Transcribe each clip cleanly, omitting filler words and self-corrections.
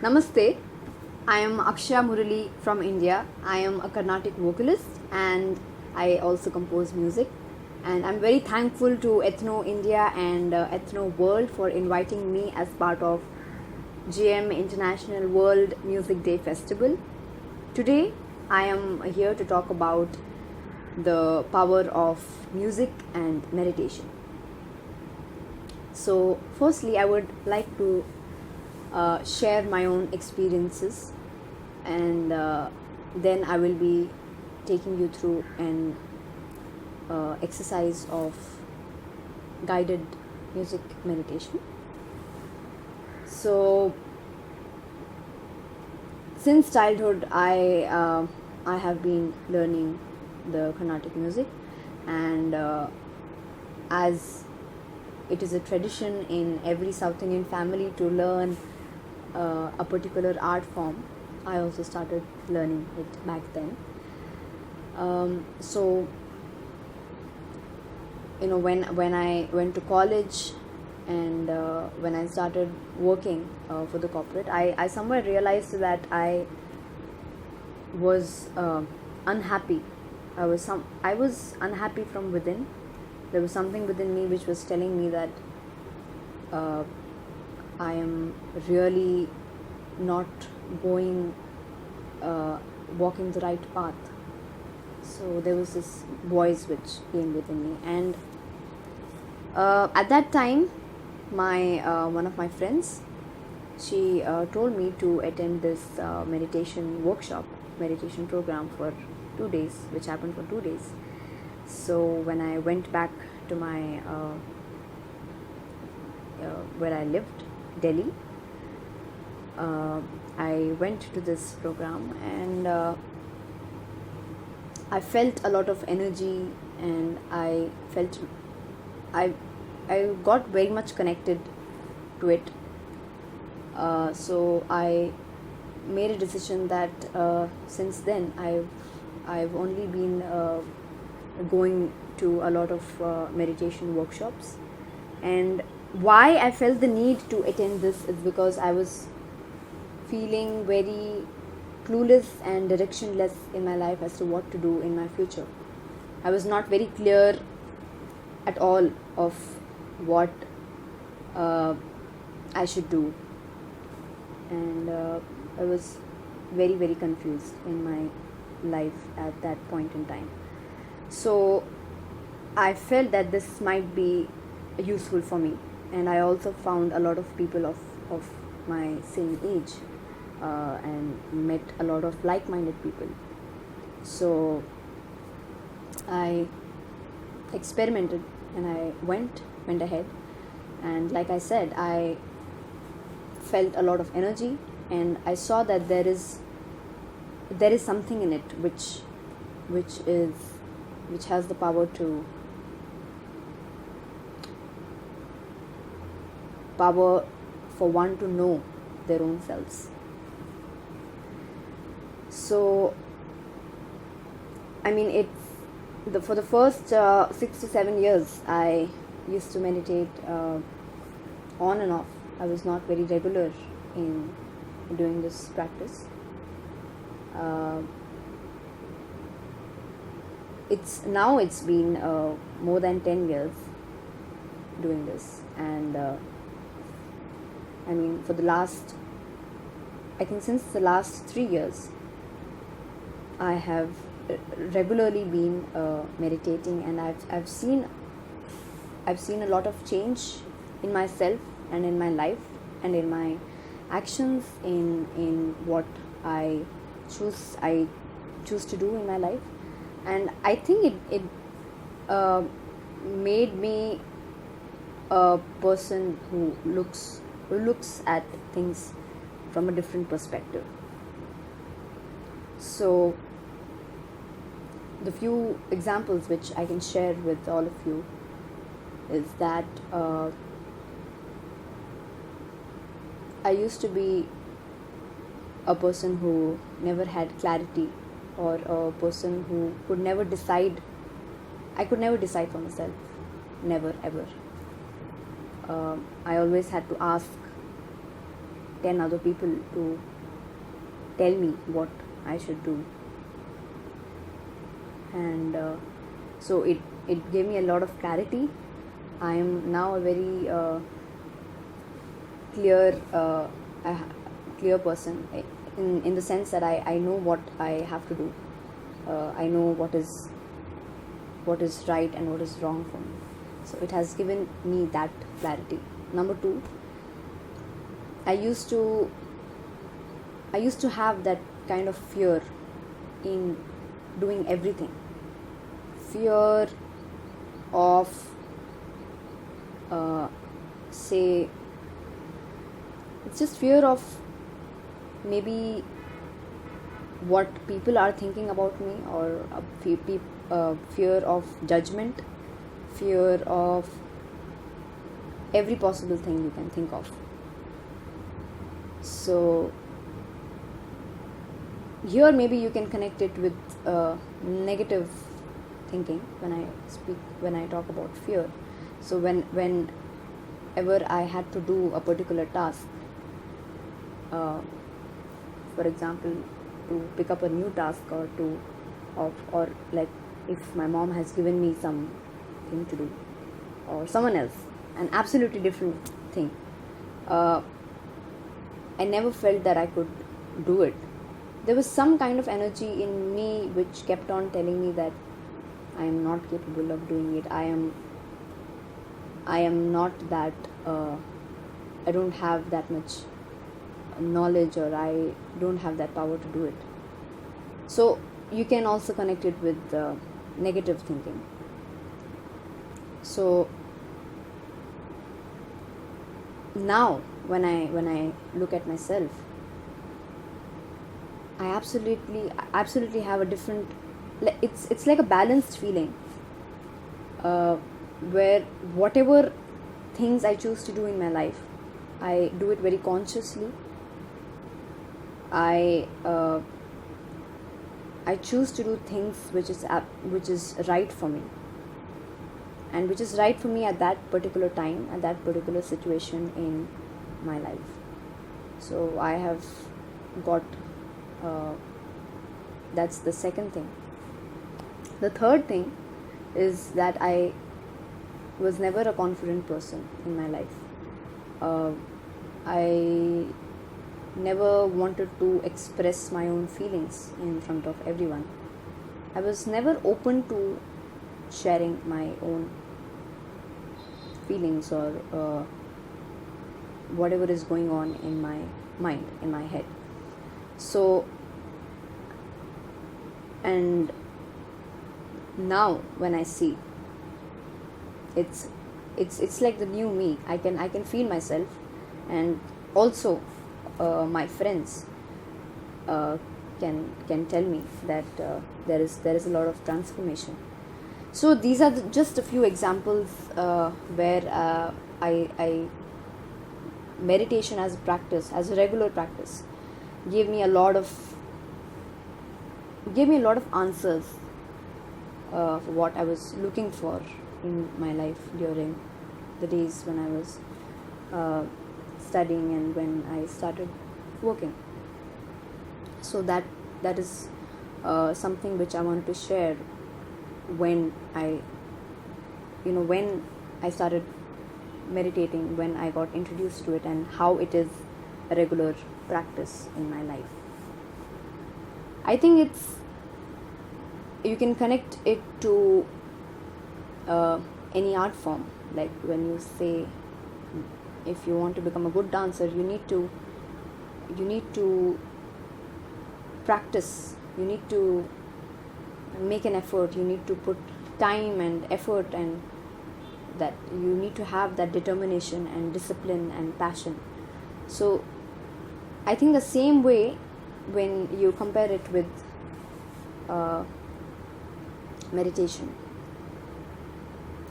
Namaste, I am Akshaya Murali from India. I am a Carnatic vocalist and I also compose music. And I'm very thankful to Ethno India and Ethno World for inviting me as part of GM International World Music Day Festival. Today, I am here to talk about the power of music and meditation. So, firstly, I would like to share my own experiences, and then I will be taking you through an exercise of guided music meditation. So, since childhood, I have been learning the Carnatic music, and as it is a tradition in every South Indian family to learn a particular art form, I also started learning it back then. So, when I went to college and when I started working for the corporate, I somewhere realized that I was unhappy. I was unhappy from within. There was something within me which was telling me that I am really not walking the right path. So there was this voice which came within me, and at that time, my one of my friends, she told me to attend this meditation program for 2 days, which happened for 2 days. So when I went back to my where I lived, Delhi, I went to this program, and I felt a lot of energy, and I got very much connected to it. So I made a decision that since then I've only been going to a lot of meditation workshops. And why I felt the need to attend this is because I was feeling very clueless and directionless in my life as to what to do in my future. I was not very clear at all of what I should do, and I was very, very confused in my life at that point in time. So I felt that this might be useful for me, and I also found a lot of people of my same age and met a lot of like-minded people. So I experimented, and I went ahead, and like I said, I felt a lot of energy, and I saw that there is something in it which has the power for one to know their own selves. So I mean, for the first 6 to 7 years, I used to meditate on and off. I was not very regular in doing this practice. It's been more than 10 years doing this, and I mean, since the last 3 years, I have regularly been meditating, and I've seen a lot of change in myself and in my life and in my actions, in what I choose to do in my life. And I think it made me a person who looks at things from a different perspective. So the few examples which I can share with all of you is that I used to be a person who never had clarity, or a person who could never decide. I could never decide for myself, never ever. I always had to ask 10 other people to tell me what I should do. And so it gave me a lot of clarity. I am now a very clear clear person, in the sense that I know what I have to do. I know what is right and what is wrong for me. So it has given me that clarity. Number two, I used to have that kind of fear in doing everything. Fear of say, it's just fear of maybe what people are thinking about me, or fear of judgment, fear of every possible thing you can think of. So here maybe you can connect it with negative thinking when I talk about fear. So whenever I had to do a particular task, for example, to pick up a new task, or like if my mom has given me something to do, or someone else, an absolutely different thing, I never felt that I could do it. There was some kind of energy in me which kept on telling me that I am not capable of doing it. I am not that, I don't have that much knowledge, or I don't have that power to do it. So you can also connect it with negative thinking. So now when I look at myself, I absolutely have a different, it's like a balanced feeling, where whatever things I choose to do in my life, I do it very consciously. I choose to do things which is right for me, and which is right for me at that particular time, at that particular situation in my life. So I have got, that's the second thing. The third thing is that I was never a confident person in my life. I never wanted to express my own feelings in front of everyone. I was never open to sharing my own feelings, or whatever is going on in my mind, in my head. So, and now when I see, it's like the new me. I can feel myself, and also my friends can tell me that there is a lot of transformation. So these are just a few examples where I meditation as a practice, as a regular practice, gave me a lot of answers for what I was looking for in my life during the days when I was studying and when I started working. So that is something which I want to share when I started meditating, when I got introduced to it, and how it is a regular practice in my life. I think you can connect it to any art form. Like when you say, if you want to become a good dancer, you need to practice, you need to make an effort, you need to put time and effort, and that you need to have that determination and discipline and passion. So I think the same way, when you compare it with meditation,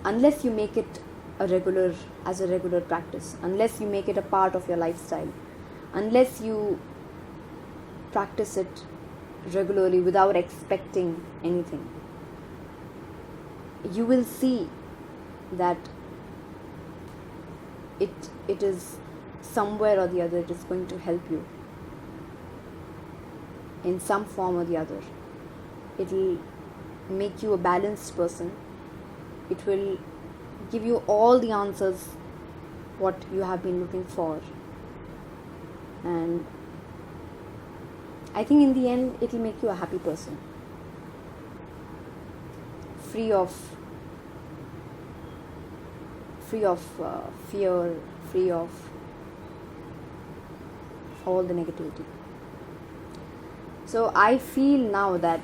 unless you make it as a regular practice, unless you make it a part of your lifestyle, unless you practice it regularly without expecting anything, you will see that it is somewhere or the other it is going to help you in some form or the other. It will make you a balanced person. It will give you all the answers what you have been looking for. And I think in the end it will make you a happy person, free of fear, free of all the negativity. So I feel now that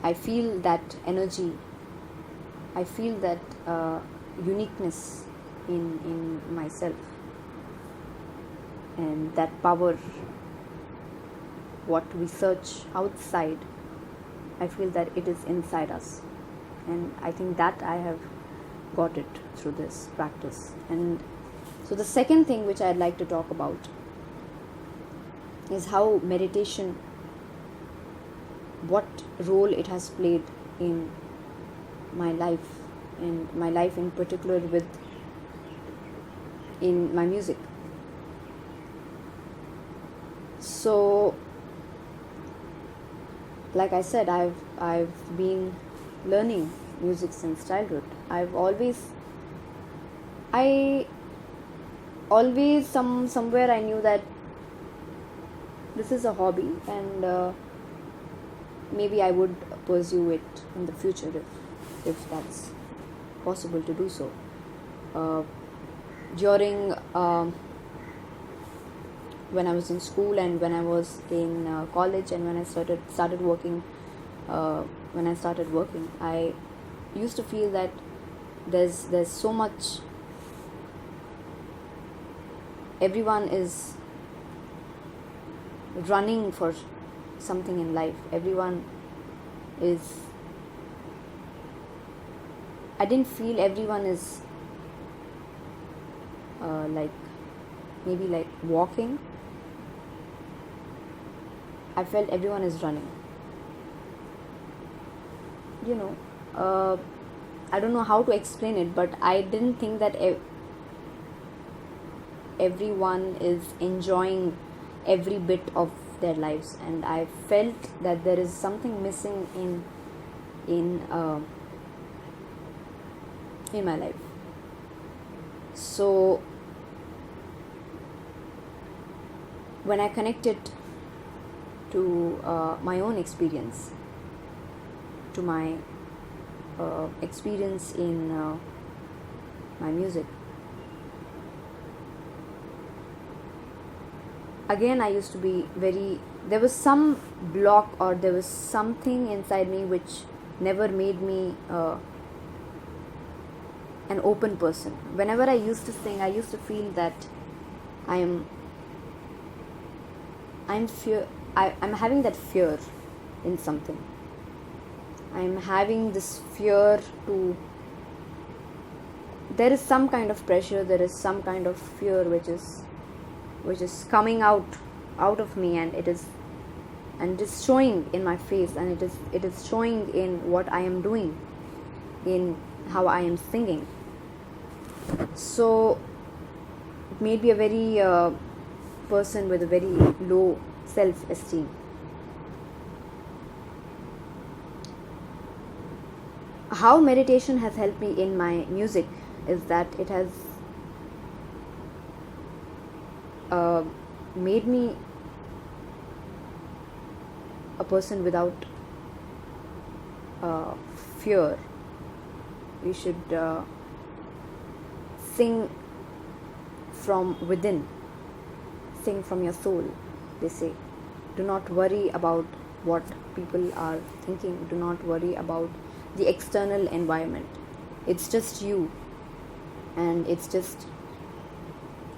I feel that energy, I feel that uniqueness in myself, and that power, what we search outside, I feel that it is inside us. And I think that I have got it through this practice. And so the second thing which I'd like to talk about is how meditation, what role it has played in my life, and my life in particular in my music. So like I said, I've been learning music since childhood. I always somewhere I knew that this is a hobby, and maybe I would pursue it in the future if that's possible to do so. During when I was in school and when I was in college, and when I started working, I used to feel that there's so much. Everyone is running for something in life. I didn't feel everyone is like walking. I felt everyone is running. I don't know how to explain it, but I didn't think that everyone is enjoying every bit of their lives, and I felt that there is something missing in my life. So when I connected to my own experience, to my experience in my music, again I used to be there was some block, or there was something inside me which never made me an open person. Whenever I used to sing, I used to feel that I'm having that fear in something. I'm having this fear there is some kind of pressure, there is some kind of fear which is coming out of me, and it is showing in my face, and it is showing in what I am doing, in how I am singing. So it made me a very person with a very low self-esteem. How meditation has helped me in my music is that it has made me a person without fear. You should sing from within, sing from your soul, they say. Do not worry about what people are thinking. Do not worry about the external environment. It's just you, and it's just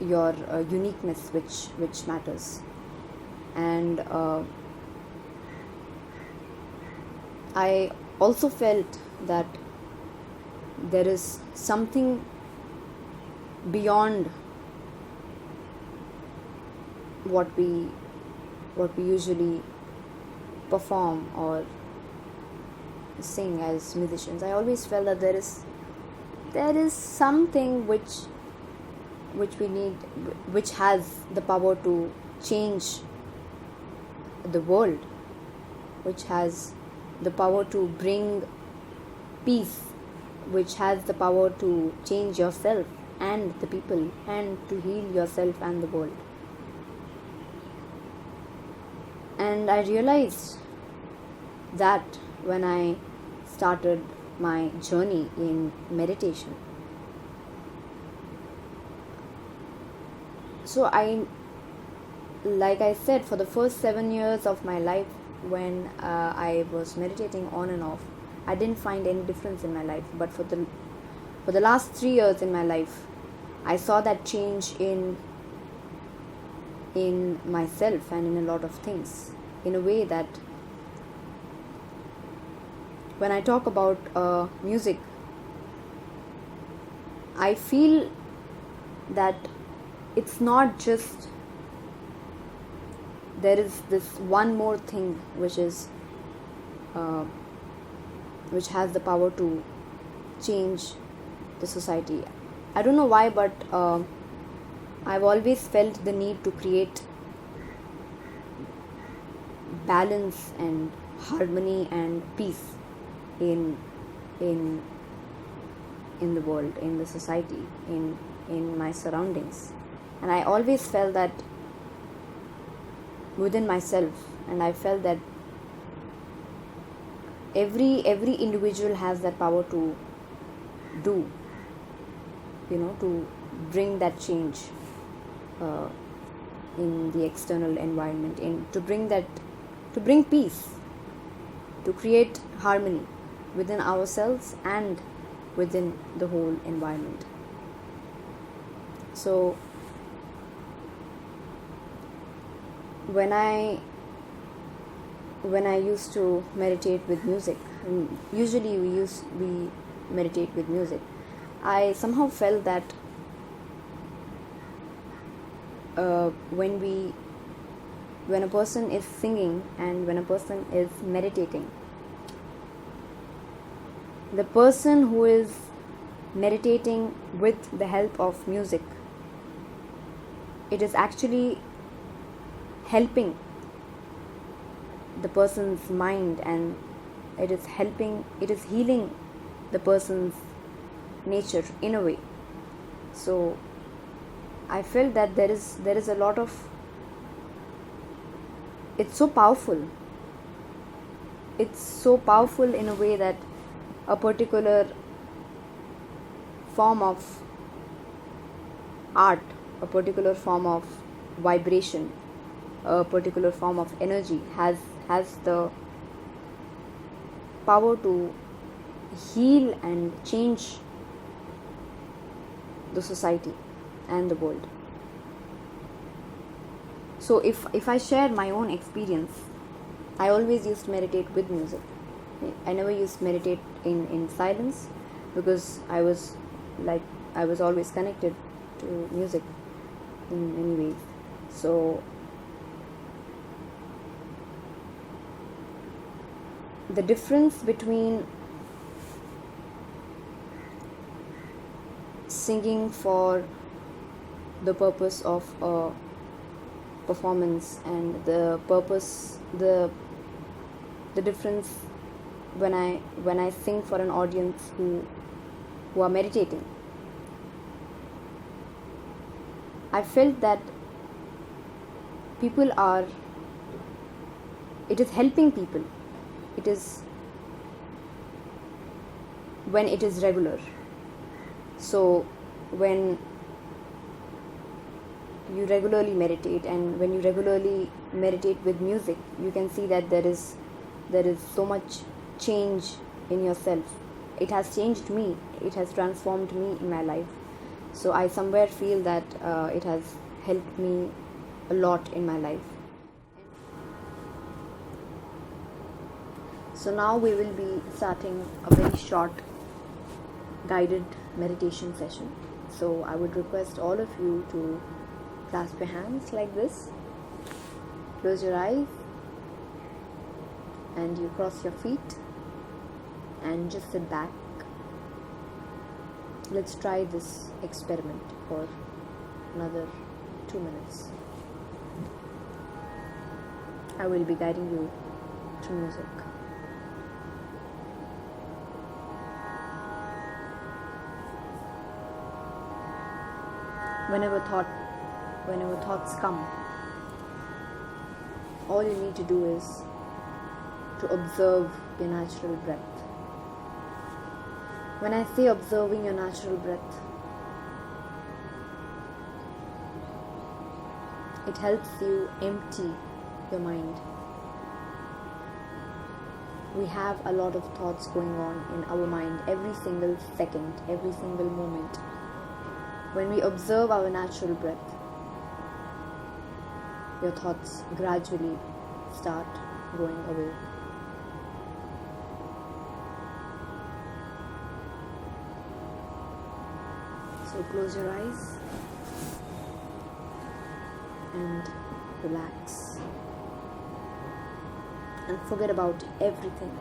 your uniqueness which matters. And I also felt that there is something beyond what we usually perform or sing as musicians. I always felt that there is something which which we need, which has the power to change the world, which has the power to bring peace, which has the power to change yourself and the people, and to heal yourself and the world. And I realized that when I started my journey in meditation. So like I said, for the first 7 years of my life, when I was meditating on and off, I didn't find any difference in my life. But for the last 3 years in my life, I saw that change in myself and in a lot of things, in a way that when I talk about music, I feel that it's not just there is this one more thing which has the power to change the society. I don't know why, but I've always felt the need to create balance and harmony and peace in the world, in the society, in my surroundings. And I always felt that within myself, and I felt that every individual has that power to do, to bring that change in the external environment, to bring peace, to create harmony within ourselves and within the whole environment. So when I used to meditate with music, usually we meditate with music, I somehow felt that when a person is singing and when a person is meditating, the person who is meditating with the help of music, it is actually helping the person's mind, and it is healing the person's nature in a way. So I felt that there is a lot of, it's so powerful in a way that a particular form of art, a particular form of vibration, a particular form of energy has the power to heal and change the society and the world. So if I share my own experience, I always used to meditate with music. I never used to meditate in silence, because I was always connected to music in many ways. So the difference between singing for the purpose of a performance and the difference when I sing for an audience who are meditating, I felt that it is helping people. It is when it is regular. So when you regularly meditate, and when you regularly meditate with music, you can see that there is so much change in yourself. It has changed me, it has transformed me in my life. So I somewhere feel that it has helped me a lot in my life. So now we will be starting a very short guided meditation session. So I would request all of you to clasp your hands like this, close your eyes, and you cross your feet and just sit back. Let's try this experiment for another 2 minutes. I will be guiding you through music. Whenever thoughts come, all you need to do is to observe your natural breath. When I say observing your natural breath, it helps you empty your mind. We have a lot of thoughts going on in our mind every single second, every single moment. When we observe our natural breath, your thoughts gradually start going away. So close your eyes and relax and forget about everything.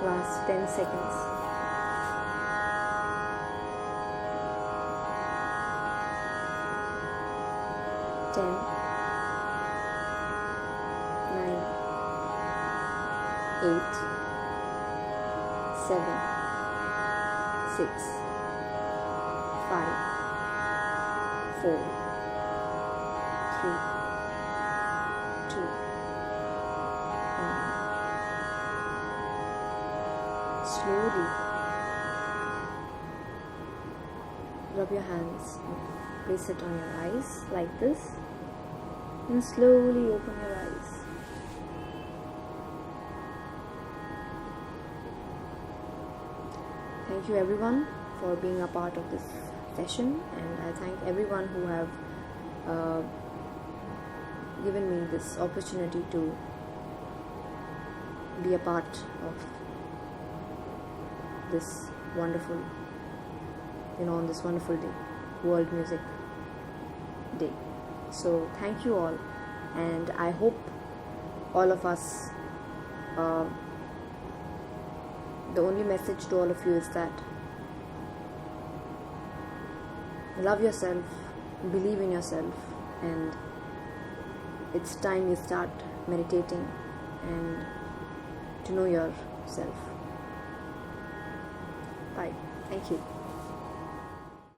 Last 10 seconds. 10, 9, 8, 7, 6, 5, 4, 3, 2, 1. Slowly rub your hands and place it on your eyes like this, and slowly open your eyes. Thank you everyone for being a part of this session, and I thank everyone who have given me this opportunity to be a part of this wonderful, on this wonderful day, World Music Day. So thank you all, and I hope all of us, the only message to all of you is that love yourself, believe in yourself, and it's time you start meditating and to know yourself. Bye. Thank you.